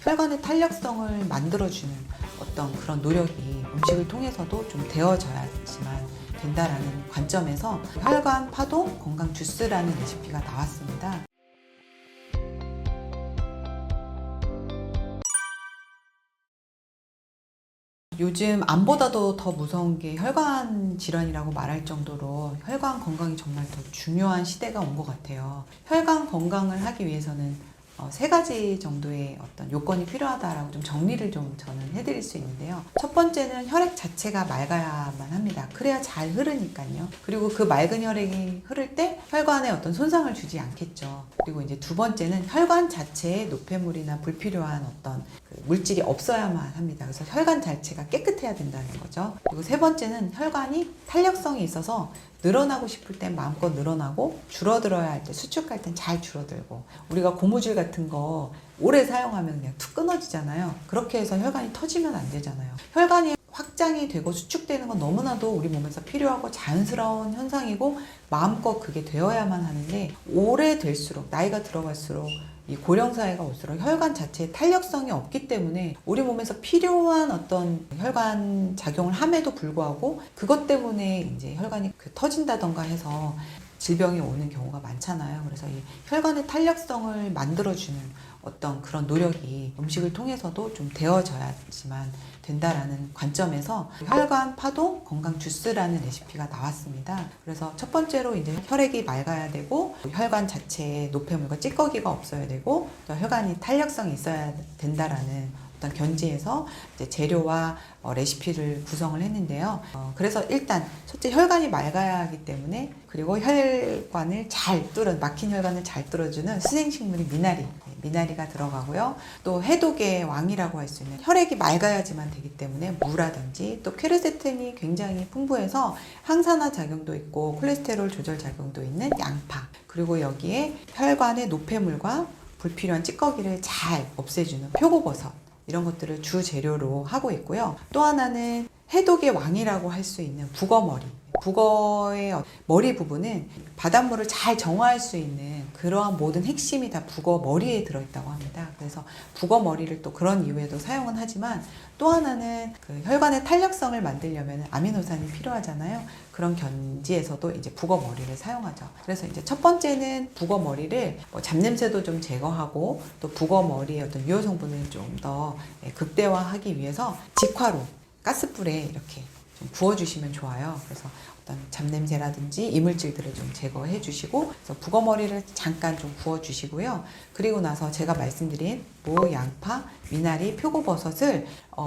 혈관의 탄력성을 만들어주는 어떤 그런 노력이 음식을 통해서도 좀 되어져야지만 된다라는 관점에서 혈관 파동 건강 주스라는 레시피가 나왔습니다. 요즘 암보다도 더 무서운 게 혈관 질환이라고 말할 정도로 혈관 건강이 정말 더 중요한 시대가 온 것 같아요. 혈관 건강을 하기 위해서는 3가지 정도의 어떤 요건이 필요하다라고 좀 정리를 좀 저는 해드릴 수 있는데요. 첫 번째는 혈액 자체가 맑아야만 합니다. 그래야 잘 흐르니까요. 그리고 그 맑은 혈액이 흐를 때 혈관에 어떤 손상을 주지 않겠죠. 그리고 이제 두 번째는 혈관 자체에 노폐물이나 불필요한 어떤 그 물질이 없어야만 합니다. 그래서 혈관 자체가 깨끗해야 된다는 거죠. 그리고 세 번째는 혈관이 탄력성이 있어서 늘어나고 싶을 땐 마음껏 늘어나고 줄어들어야 할 때 수축할 땐 잘 줄어들고, 우리가 고무줄 같은 거 오래 사용하면 그냥 툭 끊어지잖아요. 그렇게 해서 혈관이 터지면 안 되잖아요. 혈관이 확장이 되고 수축되는 건 너무나도 우리 몸에서 필요하고 자연스러운 현상이고 마음껏 그게 되어야만 하는데, 오래될수록 나이가 들어갈수록 이 고령사회가 올수록 혈관 자체에 탄력성이 없기 때문에 우리 몸에서 필요한 어떤 혈관 작용을 함에도 불구하고 그것 때문에 이제 혈관이 터진다던가 해서 질병이 오는 경우가 많잖아요. 그래서 이 혈관의 탄력성을 만들어주는 어떤 그런 노력이 음식을 통해서도 좀 되어져야지만 된다라는 관점에서 혈관 파동 건강 주스라는 레시피가 나왔습니다. 그래서 첫 번째로 이제 혈액이 맑아야 되고, 혈관 자체에 노폐물과 찌꺼기가 없어야 되고, 또 혈관이 탄력성이 있어야 된다라는 어떤 견지에서 이제 재료와 레시피를 구성을 했는데요. 그래서 일단 첫째, 혈관이 맑아야 하기 때문에, 그리고 혈관을 막힌 혈관을 잘 뚫어주는 수생식물이 미나리가 들어가고요. 또 해독의 왕이라고 할 수 있는, 혈액이 맑아야지만 되기 때문에 무라든지, 또 퀘르세틴이 굉장히 풍부해서 항산화 작용도 있고 콜레스테롤 조절 작용도 있는 양파, 그리고 여기에 혈관의 노폐물과 불필요한 찌꺼기를 잘 없애주는 표고버섯, 이런 것들을 주 재료로 하고 있고요. 또 하나는 해독의 왕이라고 할 수 있는 북어머리. 북어의 머리 부분은 바닷물을 잘 정화할 수 있는 그러한 모든 핵심이 다 북어 머리에 들어있다고 합니다. 그래서 북어 머리를 또 그런 이유에도 사용은 하지만, 또 하나는 그 혈관의 탄력성을 만들려면 아미노산이 필요하잖아요. 그런 견지에서도 이제 북어 머리를 사용하죠. 그래서 이제 첫 번째는 북어 머리를 잡냄새도 좀 제거하고, 또 북어 머리의 어떤 유효 성분을 좀 더 극대화하기 위해서 직화로 가스불에 이렇게 좀 구워주시면 좋아요. 그래서 어떤 잡냄새라든지 이물질들을 좀 제거해 주시고, 그래서 북어머리를 잠깐 좀 구워 주시고요. 그리고 나서 제가 말씀드린 무, 양파, 미나리, 표고버섯을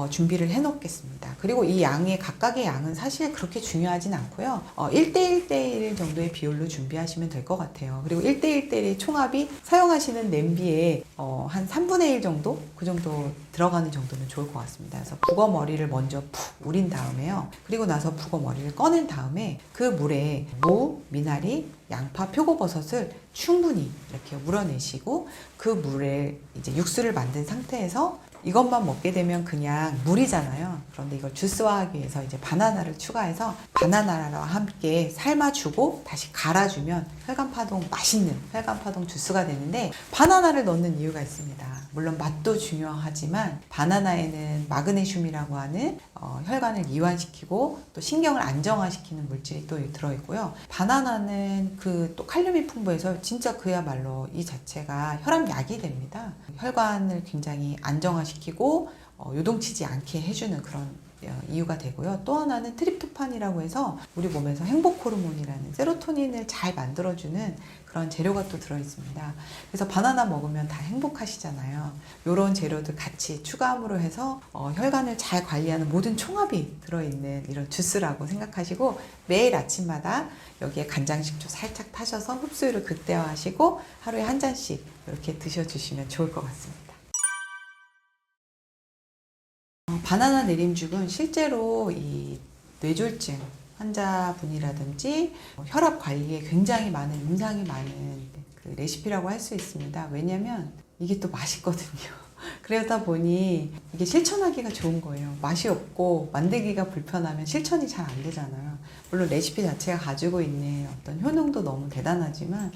준비를 해 놓겠습니다. 그리고 이 각각의 양은 사실 그렇게 중요하진 않고요. 1대1대1 정도의 비율로 준비하시면 될 것 같아요. 그리고 1대1대1의 총합이 사용하시는 냄비에 한 3분의 1 정도? 그 정도 들어가는 정도면 좋을 것 같습니다. 그래서 북어머리를 먼저 푹 우린 다음에요. 그리고 나서 북어머리를 꺼낸 다음에 그 물에 무, 미나리, 양파, 표고버섯을 충분히 이렇게 우려내시고, 그 물에 이제 육수를 만든 상태에서, 이것만 먹게 되면 그냥 물이잖아요. 그런데 이걸 주스화하기 위해서 이제 바나나를 추가해서 바나나와 함께 삶아주고 다시 갈아주면 맛있는 혈관파동 주스가 되는데, 바나나를 넣는 이유가 있습니다. 물론 맛도 중요하지만 바나나에는 마그네슘이라고 하는 혈관을 이완시키고 또 신경을 안정화시키는 물질이 또 들어있고요. 바나나는 또 칼륨이 풍부해서 진짜 그야말로 이 자체가 혈압약이 됩니다. 혈관을 굉장히 안정화시키고 요동치지 않게 해주는 그런 이유가 되고요. 또 하나는 트립토판이라고 해서 우리 몸에서 행복 호르몬이라는 세로토닌을 잘 만들어주는 그런 재료가 또 들어있습니다. 그래서 바나나 먹으면 다 행복하시잖아요. 이런 재료들 같이 추가함으로 해서 혈관을 잘 관리하는 모든 총합이 들어있는 이런 주스라고 생각하시고, 매일 아침마다 여기에 간장, 식초 살짝 타셔서 흡수율을 극대화하시고 하루에 한 잔씩 이렇게 드셔주시면 좋을 것 같습니다. 바나나 내림죽은 실제로 이 뇌졸중 환자분이라든지 혈압 관리에 굉장히 많은 임상이 많은 그 레시피라고 할 수 있습니다. 왜냐면 이게 또 맛있거든요. 그러다 보니 이게 실천하기가 좋은 거예요. 맛이 없고 만들기가 불편하면 실천이 잘 안 되잖아요. 물론 레시피 자체가 가지고 있는 어떤 효능도 너무 대단하지만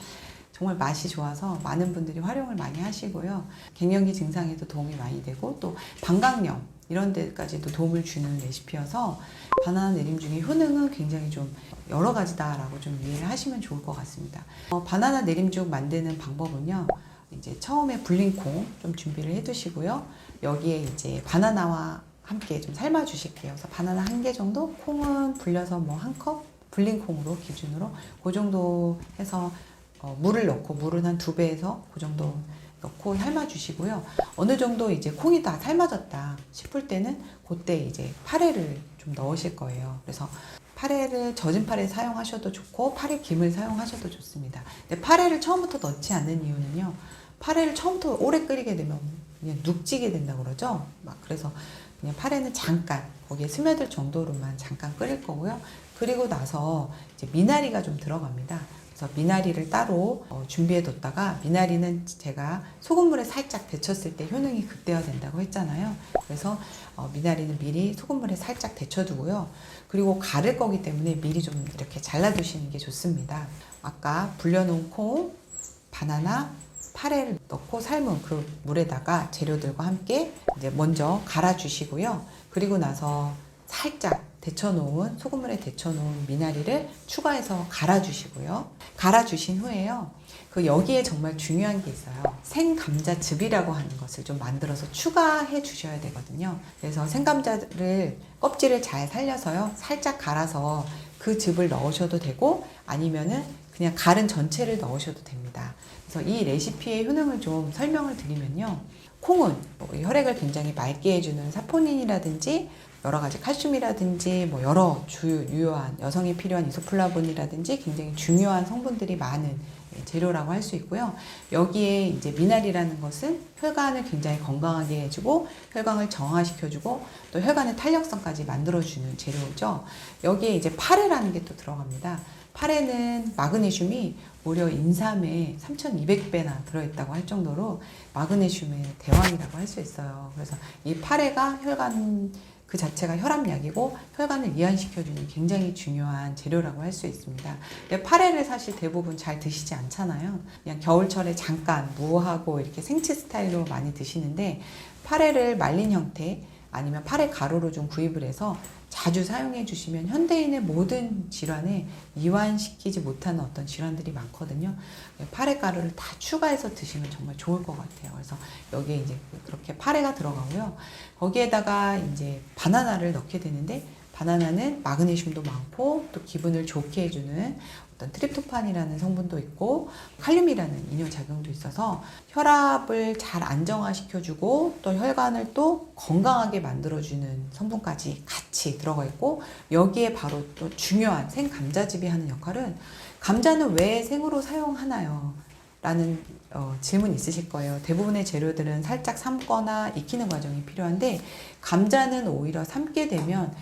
정말 맛이 좋아서 많은 분들이 활용을 많이 하시고요. 갱년기 증상에도 도움이 많이 되고 또 방광염 이런 데까지도 도움을 주는 레시피여서 바나나 내림 중에 효능은 굉장히 좀 여러 가지다라고 좀 이해를 하시면 좋을 것 같습니다. 바나나 내림죽 만드는 방법은요. 이제 처음에 불린 콩 좀 준비를 해 두시고요. 여기에 이제 바나나와 함께 좀 삶아 주실게요. 그래서 바나나 1개 정도, 콩은 불려서 뭐 1컵, 불린 콩으로 기준으로 그 정도 해서 물을 넣고, 물은 한 2배에서 그 정도 넣고 삶아 주시고요. 어느 정도 이제 콩이 다 삶아졌다 싶을 때는 그때 이제 파래를 좀 넣으실 거예요. 그래서 파래를 젖은 파래 사용하셔도 좋고 파래 김을 사용하셔도 좋습니다. 근데 파래를 처음부터 넣지 않는 이유는요. 파래를 처음부터 오래 끓이게 되면 그냥 눅지게 된다고 그러죠. 막 그래서 그냥 파래는 잠깐 거기에 스며들 정도로만 잠깐 끓일 거고요. 그리고 나서 이제 미나리가 좀 들어갑니다. 그래서 미나리를 따로 준비해 뒀다가, 미나리는 제가 소금물에 살짝 데쳤을 때 효능이 극대화된다고 했잖아요. 그래서 미나리는 미리 소금물에 살짝 데쳐두고요. 그리고 가를 거기 때문에 미리 좀 이렇게 잘라두시는 게 좋습니다. 아까 불려놓은 콩, 바나나, 파래를 넣고 삶은 그 물에다가 재료들과 함께 이제 먼저 갈아주시고요. 그리고 나서 살짝 데쳐놓은, 소금물에 데쳐놓은 미나리를 추가해서 갈아주시고요. 갈아주신 후에요. 그 여기에 정말 중요한 게 있어요. 생감자즙이라고 하는 것을 좀 만들어서 추가해 주셔야 되거든요. 그래서 생감자를 껍질을 잘 살려서요. 살짝 갈아서 그 즙을 넣으셔도 되고 아니면은 그냥 갈은 전체를 넣으셔도 됩니다. 그래서 이 레시피의 효능을 좀 설명을 드리면요. 콩은 혈액을 굉장히 맑게 해주는 사포닌이라든지 여러 가지 칼슘이라든지 뭐 여러 유효한 여성에 필요한 이소플라본이라든지 굉장히 중요한 성분들이 많은 재료라고 할 수 있고요. 여기에 이제 미나리라는 것은 혈관을 굉장히 건강하게 해주고 혈관을 정화시켜주고 또 혈관의 탄력성까지 만들어주는 재료죠. 여기에 이제 파래라는 게 또 들어갑니다. 파래는 마그네슘이 무려 인삼에 3200배나 들어있다고 할 정도로 마그네슘의 대왕이라고 할 수 있어요. 그래서 이 파래가 혈관 그 자체가 혈압약이고 혈관을 이완시켜주는 굉장히 중요한 재료라고 할 수 있습니다. 근데 파래를 사실 대부분 잘 드시지 않잖아요. 그냥 겨울철에 잠깐 무하고 이렇게 생채 스타일로 많이 드시는데 파래를 말린 형태 아니면 파래 가루로 좀 구입을 해서 자주 사용해 주시면 현대인의 모든 질환에 이완시키지 못하는 어떤 질환들이 많거든요. 파래 가루를 다 추가해서 드시면 정말 좋을 것 같아요. 그래서 여기에 이제 그렇게 파래가 들어가고요. 거기에다가 이제 바나나를 넣게 되는데 바나나는 마그네슘도 많고 또 기분을 좋게 해주는 어떤 트립토판이라는 성분도 있고 칼륨이라는 이뇨작용도 있어서 혈압을 잘 안정화시켜주고 또 혈관을 또 건강하게 만들어주는 성분까지 같이 들어가 있고 여기에 바로 또 중요한 생감자즙이 하는 역할은 감자는 왜 생으로 사용하나요? 라는 질문이 있으실 거예요. 대부분의 재료들은 살짝 삶거나 익히는 과정이 필요한데 감자는 오히려 삶게 되면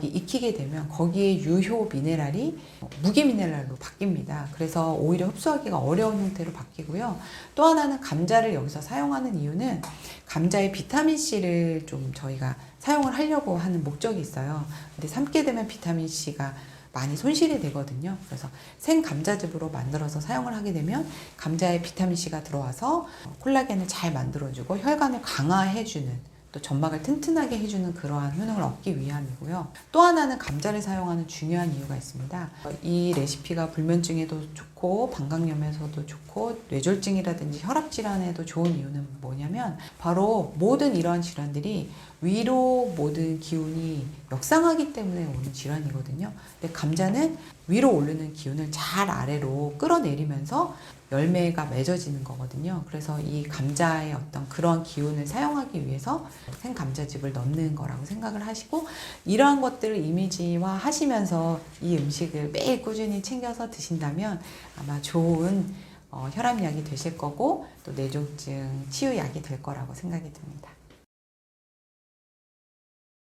익히게 되면 거기에 유효 미네랄이 무기 미네랄로 바뀝니다. 그래서 오히려 흡수하기가 어려운 형태로 바뀌고요. 또 하나는 감자를 여기서 사용하는 이유는 감자의 비타민C를 좀 저희가 사용을 하려고 하는 목적이 있어요. 근데 삶게 되면 비타민C가 많이 손실이 되거든요. 그래서 생감자즙으로 만들어서 사용을 하게 되면 감자에 비타민C가 들어와서 콜라겐을 잘 만들어주고 혈관을 강화해주는 또 점막을 튼튼하게 해주는 그러한 효능을 얻기 위함이고요. 또 하나는 감자를 사용하는 중요한 이유가 있습니다. 이 레시피가 불면증에도 좋고 방광염에서도 좋고 뇌졸중이라든지 혈압질환에도 좋은 이유는 뭐냐면 바로 모든 이러한 질환들이 위로 모든 기운이 역상하기 때문에 오는 질환이거든요. 근데 감자는 위로 오르는 기운을 잘 아래로 끌어내리면서 열매가 맺어지는 거거든요. 그래서 이 감자의 어떤 그런 기운을 사용하기 위해서 생감자즙을 넣는 거라고 생각을 하시고 이러한 것들을 이미지화 하시면서 이 음식을 매일 꾸준히 챙겨서 드신다면 아마 좋은 혈압약이 되실 거고 또 뇌졸중 치유약이 될 거라고 생각이 듭니다.